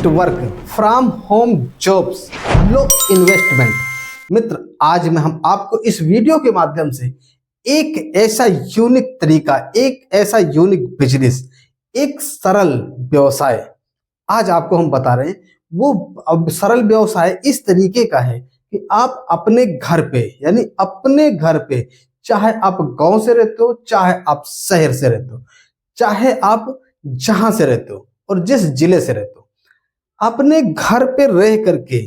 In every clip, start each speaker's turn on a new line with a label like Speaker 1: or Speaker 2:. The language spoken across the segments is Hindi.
Speaker 1: Fast work from home jobs low investment. मित्र, आज मैं हम आपको इस वीडियो के माध्यम से एक ऐसा यूनिक तरीका, एक ऐसा यूनिक बिजनेस, एक सरल व्यवसाय आज आपको हम बता रहे हैं। वो अब सरल व्यवसाय इस तरीके का है कि आप अपने घर पे, यानी अपने घर पे, चाहे आप गांव से रहते हो, चाहे आप शहर से रहते हो, चाहे आप जहां से रहते हो और जिस जिले से रहते हो, अपने घर पे रह करके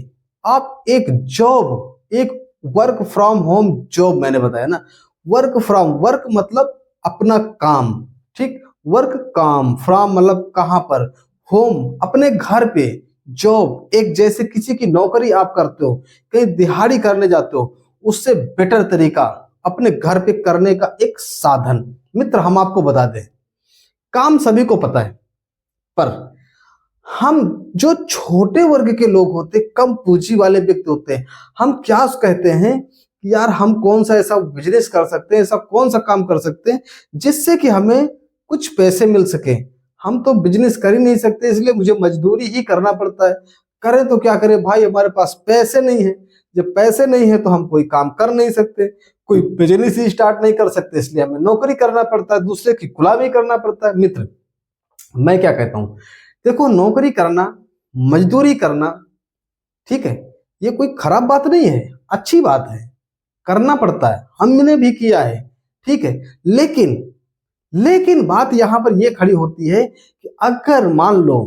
Speaker 1: आप एक जॉब, एक वर्क फ्रॉम होम जॉब, मैंने बताया ना, वर्क फ्रॉम, वर्क मतलब अपना काम, ठीक, वर्क काम, फ्रॉम मतलब कहां पर, होम अपने घर पे, जॉब एक जैसे किसी की नौकरी आप करते हो, कहीं दिहाड़ी करने जाते हो, उससे बेटर तरीका अपने घर पे करने का एक साधन। मित्र, हम आपको बता दें, काम सभी को पता है, पर हम जो छोटे वर्ग के लोग होते, कम पूंजी वाले व्यक्ति होते हैं, हम क्या कहते हैं कि यार हम कौन सा ऐसा बिजनेस कर सकते हैं, ऐसा कौन सा काम कर सकते हैं जिससे कि हमें कुछ पैसे मिल सके। हम तो बिजनेस कर ही नहीं सकते, इसलिए मुझे मजदूरी ही करना पड़ता है। करें तो क्या करें भाई, हमारे पास पैसे नहीं है। जब पैसे नहीं है तो हम कोई काम कर नहीं सकते, कोई बिजनेस ही स्टार्ट नहीं कर सकते, इसलिए हमें नौकरी करना पड़ता है, दूसरे की गुलामी करना पड़ता है। मित्र, मैं क्या कहता हूं, देखो, नौकरी करना, मजदूरी करना, ठीक है, ये कोई खराब बात नहीं है, अच्छी बात है, करना पड़ता है, हमने भी किया है, ठीक है। लेकिन लेकिन बात यहां पर यह खड़ी होती है कि अगर मान लो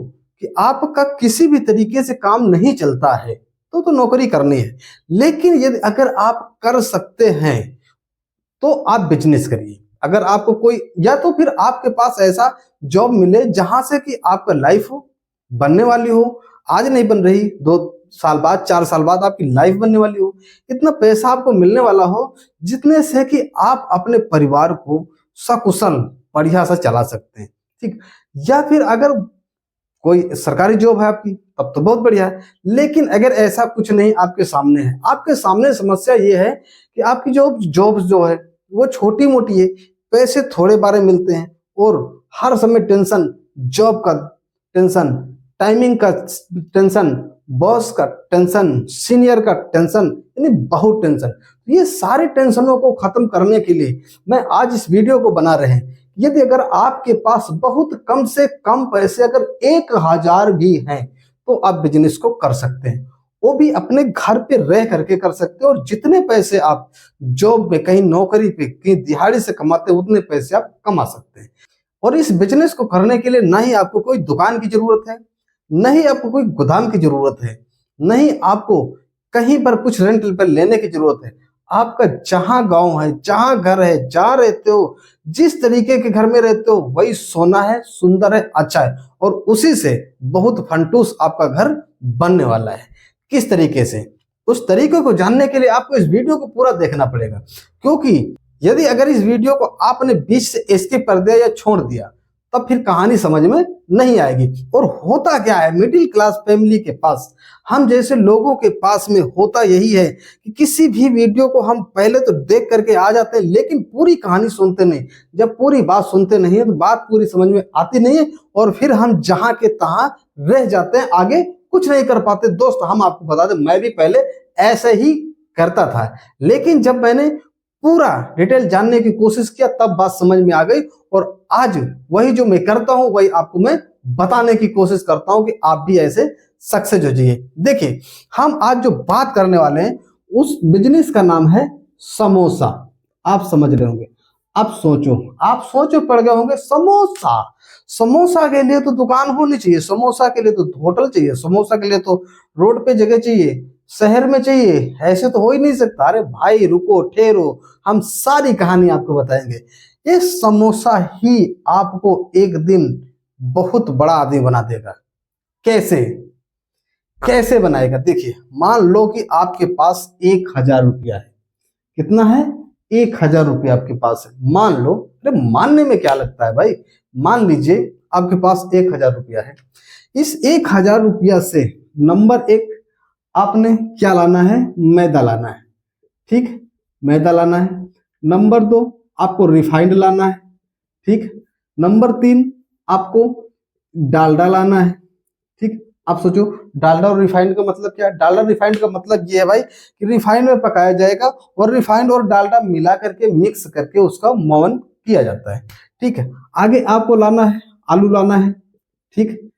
Speaker 1: कि आपका किसी भी तरीके से काम नहीं चलता है तो नौकरी करनी है। लेकिन यदि अगर आप कर सकते हैं तो आप बिजनेस करिए। अगर आपको कोई, या तो फिर आपके पास ऐसा जॉब मिले जहां से कि आपका लाइफ बनने वाली हो, आज नहीं बन रही, 2 साल बाद, 4 साल बाद आपकी लाइफ बनने वाली हो, इतना पैसा आपको मिलने वाला हो जितने से कि आप अपने परिवार को सकुशल बढ़िया सा चला सकते हैं, ठीक। या फिर अगर कोई सरकारी जॉब है आपकी, तब तो बहुत बढ़िया है। लेकिन अगर ऐसा कुछ नहीं आपके सामने है, आपके सामने समस्या ये है कि आपकी जॉब जो है वो छोटी मोटी है, पैसे थोड़े बारे मिलते हैं और हर समय टेंशन, जॉब का टेंशन, टाइमिंग का टेंशन, बॉस का टेंशन, सीनियर का टेंशन, यानी बहुत टेंशन। ये सारे टेंशनों को खत्म करने के लिए मैं आज इस वीडियो को बना रहे हैं। यदि अगर आपके पास बहुत कम से कम पैसे अगर 1000 भी हैं तो आप बिजनेस को कर सकते हैं, वो भी अपने घर पे रह करके कर सकते हैं। और जितने पैसे आप जॉब में, कहीं नौकरी पे, कहीं दिहाड़ी से कमाते हैं, उतने पैसे आप कमा सकते हैं। और इस बिजनेस को करने के लिए ना ही आपको कोई दुकान की जरूरत है, नहीं आपको कोई गोदाम की जरूरत है, नहीं आपको कहीं पर कुछ रेंट पर लेने की जरूरत है। आपका जहां गांव है, जहां घर है, जहां रहते हो, जिस तरीके के घर में रहते हो, वही सोना है, सुंदर है, अच्छा है, और उसी से बहुत फंटूस आपका घर बनने वाला है। किस तरीके से, उस तरीके को जानने के लिए आपको इस वीडियो को पूरा देखना पड़ेगा। क्योंकि यदि अगर इस वीडियो को आपने बीच से स्किप कर दिया या छोड़ दिया, तब फिर कहानी समझ में नहीं आएगी। और होता क्या है, मिडिल क्लास फैमिली के पास, हम जैसे लोगों के पास में होता यही है कि किसी भी वीडियो को हम पहले तो देख करके आ जाते हैं, लेकिन पूरी कहानी सुनते नहीं। जब पूरी बात सुनते नहीं है तो बात पूरी समझ में आती नहीं है, और फिर हम जहां के तहां रह जाते हैं, आगे कुछ नहीं कर पाते। दोस्त, हम आपको बता दें, मैं भी पहले ऐसे ही करता था, लेकिन जब मैंने पूरा डिटेल जानने की कोशिश किया तब बात समझ में आ गई। और आज वही जो मैं करता हूं वही आपको मैं बताने की कोशिश करता हूं कि आप भी ऐसे सक्सेस हो जाइए। देखिए, हम आज जो बात करने वाले हैं उस बिजनेस का नाम है समोसा। आप समझ रहे होंगे, आप सोचो पड़ गए होंगे, समोसा, समोसा के लिए तो दुकान होनी चाहिए, समोसा के लिए तो होटल चाहिए, समोसा के लिए तो रोड पे जगह चाहिए, शहर में चाहिए, ऐसे तो हो ही नहीं सकता। अरे भाई रुको, ठहरो, हम सारी कहानी आपको बताएंगे। ये समोसा ही आपको एक दिन बहुत बड़ा आदमी बना देगा। कैसे कैसे बनाएगा? देखिए, मान लो कि आपके पास 1000 रुपया है। कितना है? 1000 रुपया आपके पास है, मान लो। अरे मानने में क्या लगता है भाई, मान लीजिए आपके पास 1000 रुपया है। इस 1000 रुपया से नंबर 1 आपने क्या लाना है? मैदा लाना है, ठीक, मैदा लाना है। नंबर 2 आपको रिफाइंड लाना है, ठीक। नंबर 3 आपको डालडा लाना है, ठीक। आप सोचो डालडा और रिफाइंड का मतलब क्या है। डालडा रिफाइंड का मतलब ये है भाई कि रिफाइंड में पकाया जाएगा और रिफाइंड और डालडा मिला करके मिक्स करके उसका मौन किया जाता है। ठीक है, आगे आपको लाना है आलू लाना है। ठीक,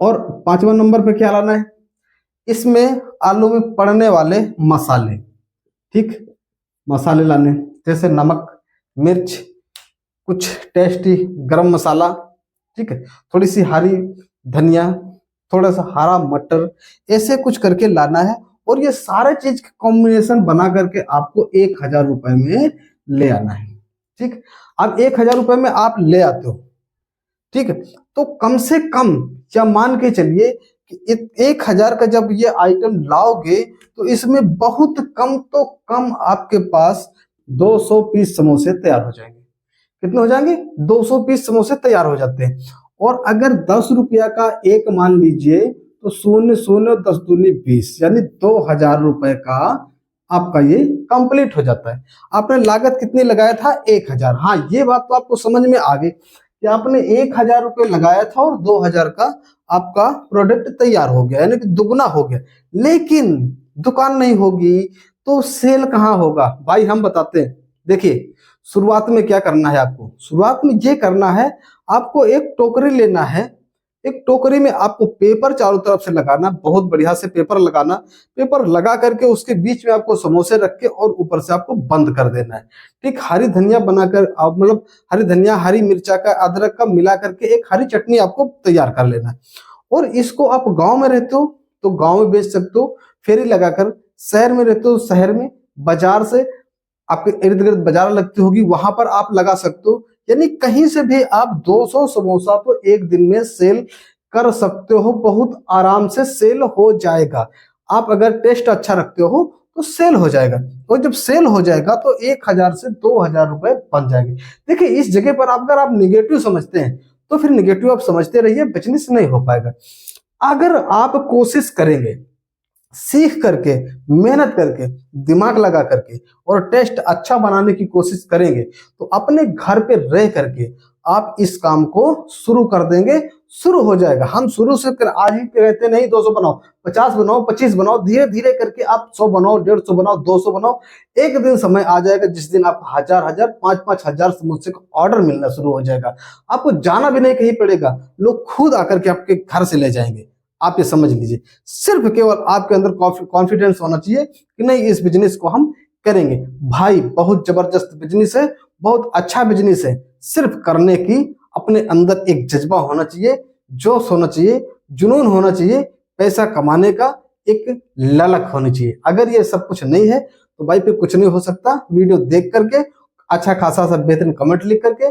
Speaker 1: और 5वां नंबर पे क्या लाना है, इसमें आलू में पड़ने वाले मसाले। ठीक, मसाले लाने जैसे नमक, मिर्च, कुछ टेस्टी गरम मसाला। ठीक है, थोड़ी सी हरी धनिया, थोड़ा सा हरा मटर, ऐसे कुछ करके लाना है और ये सारे चीज का कॉम्बिनेशन बना करके आपको 1000 रुपए में ले आना है। ठीक, अब 1000 रुपए में आप ले आते हो। ठीक है, तो कम से कम या मान के चलिए कि 1000 का जब ये आइटम लाओगे तो इसमें बहुत कम तो कम आपके पास 200 पीस समोसे तैयार हो जाएंगे। कितने हो जाएंगे, 200 पीस समोसे तैयार हो जाते हैं। और अगर 10 रुपया का एक मान लीजिए तो 0 0 10 दूनी 20 यानी 2000 रुपए का आपका ये कंप्लीट हो जाता है। आपने लागत कितनी लगाया था, 1000। हाँ, ये बात तो आपको समझ में आ गई कि आपने 1000 रुपये लगाया था और 2000 का आपका प्रोडक्ट तैयार हो गया, यानी कि दुगना हो गया। लेकिन दुकान नहीं होगी तो सेल कहाँ होगा भाई, हम बताते हैं। देखिए, शुरुआत में क्या करना है आपको, शुरुआत में ये करना है, आपको एक टोकरी लेना है। एक टोकरी में आपको पेपर चारों तरफ से लगाना, बहुत बढ़िया से पेपर लगाना। पेपर लगा करके उसके बीच में आपको समोसे रख के और ऊपर से आपको बंद कर देना है। ठीक, हरी धनिया बनाकर आप मतलब हरी धनिया, हरी मिर्चा का, अदरक का मिला करके एक हरी चटनी आपको तैयार कर लेना है। और इसको आप गांव में रहते हो तो गांव में बेच सकते हो, फेरी लगाकर। शहर में रहते हो शहर में, बाजार से आपके इर्द गिर्द बाजार लगती होगी, वहां पर आप लगा सकते हो। यानी कहीं से भी आप 200 समोसा तो एक दिन में सेल कर सकते हो, बहुत आराम से सेल हो जाएगा। आप अगर टेस्ट अच्छा रखते हो तो सेल हो जाएगा, और जब सेल हो जाएगा तो 1000 से 2000 रुपए बन जाएंगे। देखिए, इस जगह पर अगर आप निगेटिव समझते हैं तो फिर निगेटिव आप समझते रहिए, बिजनेस नहीं हो पाएगा। अगर आप कोशिश करेंगे, सीख करके, मेहनत करके, दिमाग लगा करके और टेस्ट अच्छा बनाने की कोशिश करेंगे तो अपने घर पे रह करके आप इस काम को शुरू कर देंगे, शुरू हो जाएगा। हम शुरू से कर आज ही कहते नहीं 200 बनाओ, 50 बनाओ, 25 बनाओ, धीरे धीरे करके आप 100 बनाओ, 150 बनाओ, 200 बनाओ। एक दिन समय आ जाएगा जिस दिन आप 1000 5 हजार समोसे का ऑर्डर मिलना शुरू हो जाएगा। आपको जाना भी नहीं कहीं पड़ेगा, लोग खुद आकर के आपके घर से ले जाएंगे। आप ये समझ लीजिए, सिर्फ केवल आपके अंदर कॉन्फिडेंस होना चाहिए कि नहीं, इस बिजनेस को हम करेंगे। भाई, बहुत जबरदस्त बिजनेस है, बहुत अच्छा बिजनेस है। सिर्फ करने की अपने अंदर एक जज्बा होना चाहिए, जोश होना चाहिए, जुनून होना चाहिए, पैसा कमाने का एक ललक होनी चाहिए। अगर ये सब कुछ नहीं है तो भाई पे कुछ नहीं हो सकता। वीडियो देख करके अच्छा खासा सा बेहतरीन कमेंट लिख करके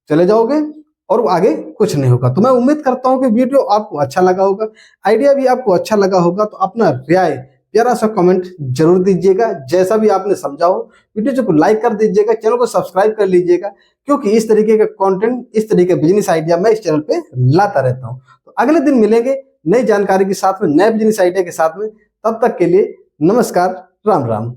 Speaker 1: चले जाओगे और आगे कुछ नहीं होगा। तो मैं उम्मीद करता हूं कि वीडियो आपको अच्छा लगा होगा, आइडिया भी आपको अच्छा लगा होगा। तो अपना राय प्यारा सा कमेंट जरूर दीजिएगा, जैसा भी आपने समझा हो। वीडियो को लाइक कर दीजिएगा, चैनल को सब्सक्राइब कर लीजिएगा, क्योंकि इस तरीके का कंटेंट, इस तरीके का बिजनेस आइडिया मैं इस चैनल पे लाता रहता हूं। तो अगले दिन मिलेंगे नई जानकारी के साथ में, नए बिजनेस आइडिया के साथ में। तब तक के लिए नमस्कार, राम राम।